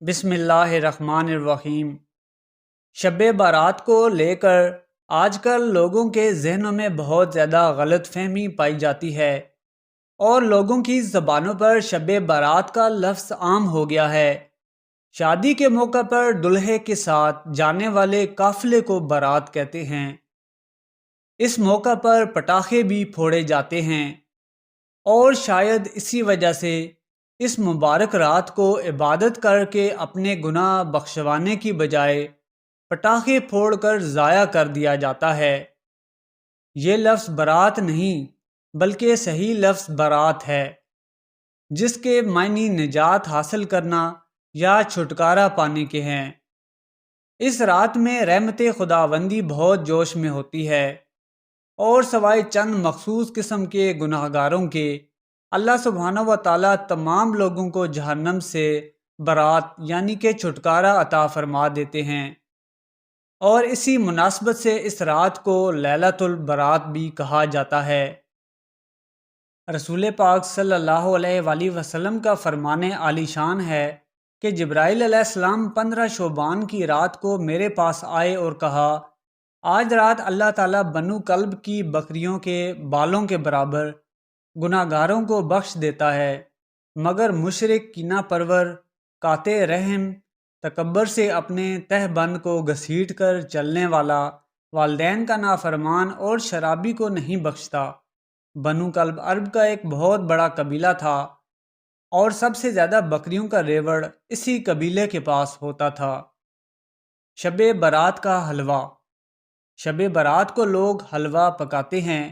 بسم اللہ الرحمن الرحیم۔ شب بارات کو لے کر آج کل لوگوں کے ذہنوں میں بہت زیادہ غلط فہمی پائی جاتی ہے اور لوگوں کی زبانوں پر شب بارات کا لفظ عام ہو گیا ہے۔ شادی کے موقع پر دلہے کے ساتھ جانے والے قافلے کو بارات کہتے ہیں۔ اس موقع پر پٹاخے بھی پھوڑے جاتے ہیں اور شاید اسی وجہ سے اس مبارک رات کو عبادت کر کے اپنے گناہ بخشوانے کی بجائے پٹاخے پھوڑ کر ضائع کر دیا جاتا ہے۔ یہ لفظ برات نہیں بلکہ صحیح لفظ برات ہے، جس کے معنی نجات حاصل کرنا یا چھٹکارا پانے کے ہیں۔ اس رات میں رحمت خداوندی بہت جوش میں ہوتی ہے اور سوائے چند مخصوص قسم کے گناہ گاروں کے اللہ سبحانہ و تعالیٰ تمام لوگوں کو جہنم سے برات یعنی کہ چھٹکارا عطا فرما دیتے ہیں، اور اسی مناسبت سے اس رات کو لیلۃ البرات بھی کہا جاتا ہے۔ رسول پاک صلی اللہ علیہ وآلہ وسلم کا فرمان عالی شان ہے کہ جبرائیل علیہ السلام 15 شعبان کی رات کو میرے پاس آئے اور کہا، آج رات اللہ تعالیٰ بنو کلب کی بکریوں کے بالوں کے برابر گناہ گاروں کو بخش دیتا ہے، مگر مشرک، کینہ پرور، قاطع رحم، تکبر سے اپنے تہ بند کو گھسیٹ کر چلنے والا، والدین کا نافرمان اور شرابی کو نہیں بخشتا۔ بنو کلب عرب کا ایک بہت بڑا قبیلہ تھا اور سب سے زیادہ بکریوں کا ریوڑ اسی قبیلے کے پاس ہوتا تھا۔ شب برات کا حلوہ۔ شب برات کو لوگ حلوہ پکاتے ہیں،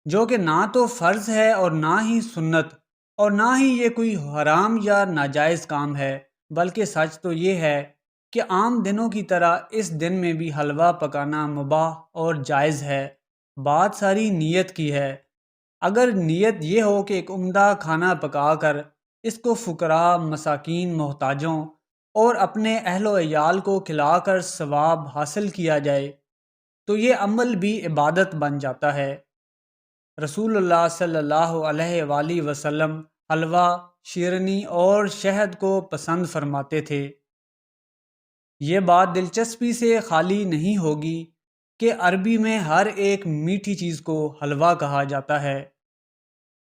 جو کہ نہ تو فرض ہے اور نہ ہی سنت، اور نہ ہی یہ کوئی حرام یا ناجائز کام ہے، بلکہ سچ تو یہ ہے کہ عام دنوں کی طرح اس دن میں بھی حلوہ پکانا مباح اور جائز ہے۔ بات ساری نیت کی ہے۔ اگر نیت یہ ہو کہ ایک عمدہ کھانا پکا کر اس کو فقراء، مساکین، محتاجوں اور اپنے اہل و عیال کو کھلا کر ثواب حاصل کیا جائے تو یہ عمل بھی عبادت بن جاتا ہے۔ رسول اللہ صلی اللہ علیہ وآلہ وسلم حلوہ، شیرنی اور شہد کو پسند فرماتے تھے۔ یہ بات دلچسپی سے خالی نہیں ہوگی کہ عربی میں ہر ایک میٹھی چیز کو حلوہ کہا جاتا ہے۔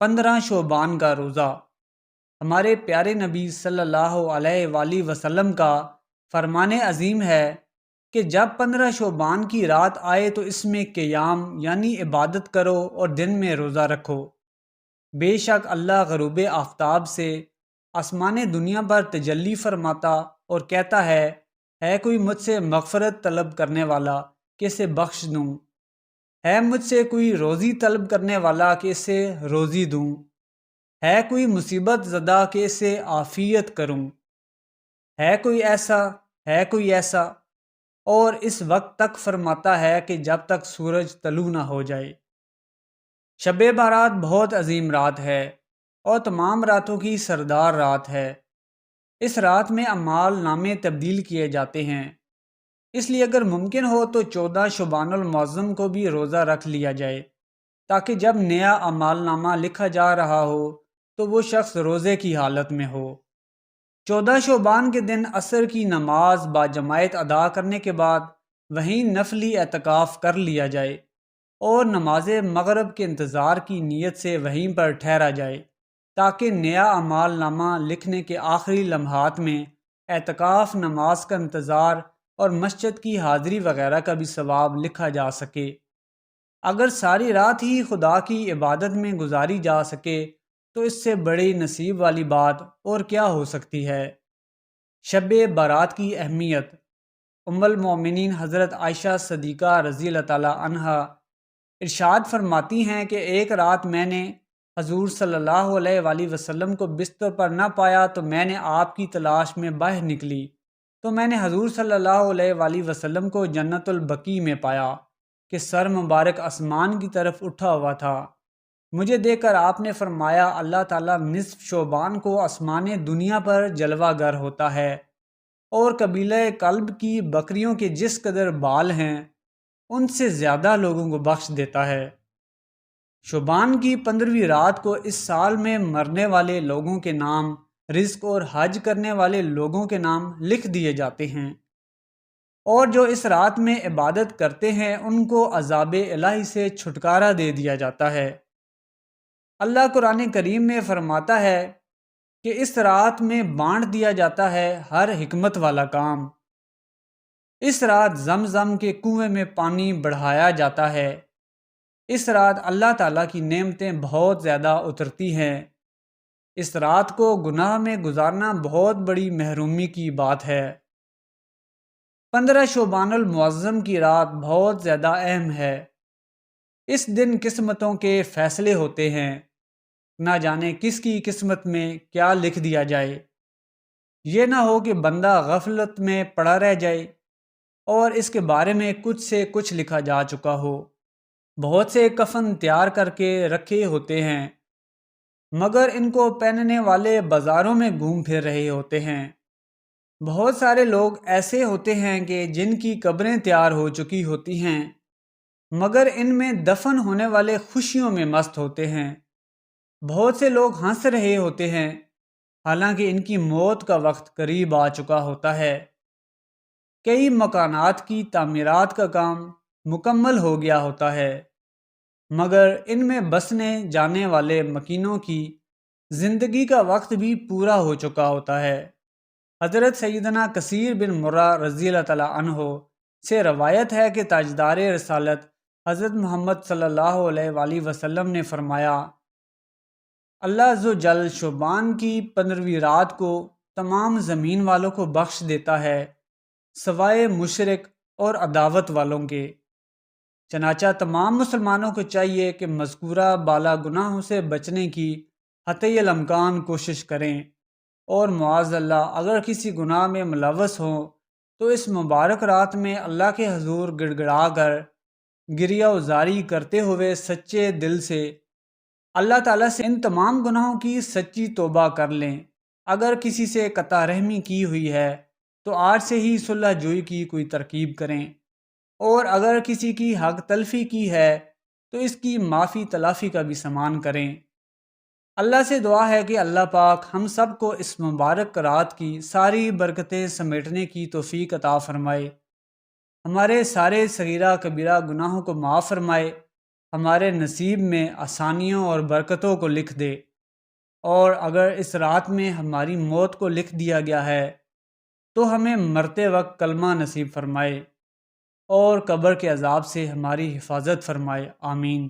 15 شعبان کا روزہ۔ ہمارے پیارے نبی صلی اللہ علیہ وآلہ وسلم کا فرمان عظیم ہے کہ جب 15 شعبان کی رات آئے تو اس میں قیام یعنی عبادت کرو اور دن میں روزہ رکھو۔ بے شک اللہ غروب آفتاب سے آسمان دنیا پر تجلی فرماتا اور کہتا ہے کوئی مجھ سے مغفرت طلب کرنے والا کہ اسے بخش دوں، ہے مجھ سے کوئی روزی طلب کرنے والا کہ اسے روزی دوں، ہے کوئی مصیبت زدہ کہ اسے عافیت کروں، ہے کوئی ایسا، اور اس وقت تک فرماتا ہے کہ جب تک سورج طلوع نہ ہو جائے۔ شب بارات بہت عظیم رات ہے اور تمام راتوں کی سردار رات ہے۔ اس رات میں اعمال نامے تبدیل کیے جاتے ہیں، اس لیے اگر ممکن ہو تو 14 شعبان المعظم کو بھی روزہ رکھ لیا جائے تاکہ جب نیا اعمال نامہ لکھا جا رہا ہو تو وہ شخص روزے کی حالت میں ہو۔ 14 شعبان کے دن عصر کی نماز باجماعت ادا کرنے کے بعد وہیں نفلی اعتکاف کر لیا جائے اور نماز مغرب کے انتظار کی نیت سے وہیں پر ٹھہرا جائے تاکہ نیا اعمال نامہ لکھنے کے آخری لمحات میں اعتکاف، نماز کا انتظار اور مسجد کی حاضری وغیرہ کا بھی ثواب لکھا جا سکے۔ اگر ساری رات ہی خدا کی عبادت میں گزاری جا سکے تو اس سے بڑی نصیب والی بات اور کیا ہو سکتی ہے۔ شب بارات کی اہمیت۔ ام المومنین حضرت عائشہ صدیقہ رضی اللہ تعالی عنہا ارشاد فرماتی ہیں کہ ایک رات میں نے حضور صلی اللہ علیہ وآلہ وسلم کو بستر پر نہ پایا تو میں نے آپ کی تلاش میں باہر نکلی تو میں نے حضور صلی اللہ علیہ وآلہ وسلم کو جنت البقیع میں پایا کہ سر مبارک آسمان کی طرف اٹھا ہوا تھا۔ مجھے دیکھ کر آپ نے فرمایا، اللہ تعالیٰ نصف شعبان کو آسمان دنیا پر جلوہ گر ہوتا ہے اور قبیلہ کلب کی بکریوں کے جس قدر بال ہیں ان سے زیادہ لوگوں کو بخش دیتا ہے۔ شعبان کی 15ویں رات کو اس سال میں مرنے والے لوگوں کے نام رزق اور حج کرنے والے لوگوں کے نام لکھ دیے جاتے ہیں، اور جو اس رات میں عبادت کرتے ہیں ان کو عذاب الہی سے چھٹکارا دے دیا جاتا ہے۔ اللہ قرآن کریم میں فرماتا ہے کہ اس رات میں بانٹ دیا جاتا ہے ہر حکمت والا کام۔ اس رات زمزم کے کنویں میں پانی بڑھایا جاتا ہے۔ اس رات اللہ تعالیٰ کی نعمتیں بہت زیادہ اترتی ہیں۔ اس رات کو گناہ میں گزارنا بہت بڑی محرومی کی بات ہے۔ 15 شعبان المعظم کی رات بہت زیادہ اہم ہے۔ اس دن قسمتوں کے فیصلے ہوتے ہیں، نہ جانے کس کی قسمت میں کیا لکھ دیا جائے۔ یہ نہ ہو کہ بندہ غفلت میں پڑا رہ جائے اور اس کے بارے میں کچھ سے کچھ لکھا جا چکا ہو۔ بہت سے کفن تیار کر کے رکھے ہوتے ہیں، مگر ان کو پہننے والے بازاروں میں گھوم پھر رہے ہوتے ہیں۔ بہت سارے لوگ ایسے ہوتے ہیں کہ جن کی قبریں تیار ہو چکی ہوتی ہیں، مگر ان میں دفن ہونے والے خوشیوں میں مست ہوتے ہیں۔ بہت سے لوگ ہنس رہے ہوتے ہیں، حالانکہ ان کی موت کا وقت قریب آ چکا ہوتا ہے۔ کئی مکانات کی تعمیرات کا کام مکمل ہو گیا ہوتا ہے، مگر ان میں بسنے جانے والے مکینوں کی زندگی کا وقت بھی پورا ہو چکا ہوتا ہے۔ حضرت سیدنا کثیر بن مرہ رضی اللہ تعالیٰ عنہ سے روایت ہے کہ تاجدار رسالت حضرت محمد صلی اللہ علیہ وآلہ وسلم نے فرمایا، اللہ عز و جل شعبان کی 15ویں رات کو تمام زمین والوں کو بخش دیتا ہے سوائے مشرک اور عداوت والوں کے۔ چنانچہ تمام مسلمانوں کو چاہیے کہ مذکورہ بالا گناہوں سے بچنے کی حتی الامکان کوشش کریں، اور معاذ اللہ اگر کسی گناہ میں ملوث ہوں تو اس مبارک رات میں اللہ کے حضور گڑ گڑا کر گریہ وزاری کرتے ہوئے سچے دل سے اللہ تعالیٰ سے ان تمام گناہوں کی سچی توبہ کر لیں۔ اگر کسی سے قطع رحمی کی ہوئی ہے تو آج سے ہی صلح جوئی کی کوئی ترکیب کریں، اور اگر کسی کی حق تلفی کی ہے تو اس کی معافی تلافی کا بھی سامان کریں۔ اللہ سے دعا ہے کہ اللہ پاک ہم سب کو اس مبارک رات کی ساری برکتیں سمیٹنے کی توفیق عطا فرمائے، ہمارے سارے صغیرہ کبیرہ گناہوں کو معاف فرمائے، ہمارے نصیب میں آسانیوں اور برکتوں کو لکھ دے، اور اگر اس رات میں ہماری موت کو لکھ دیا گیا ہے تو ہمیں مرتے وقت کلمہ نصیب فرمائے اور قبر کے عذاب سے ہماری حفاظت فرمائے، آمین۔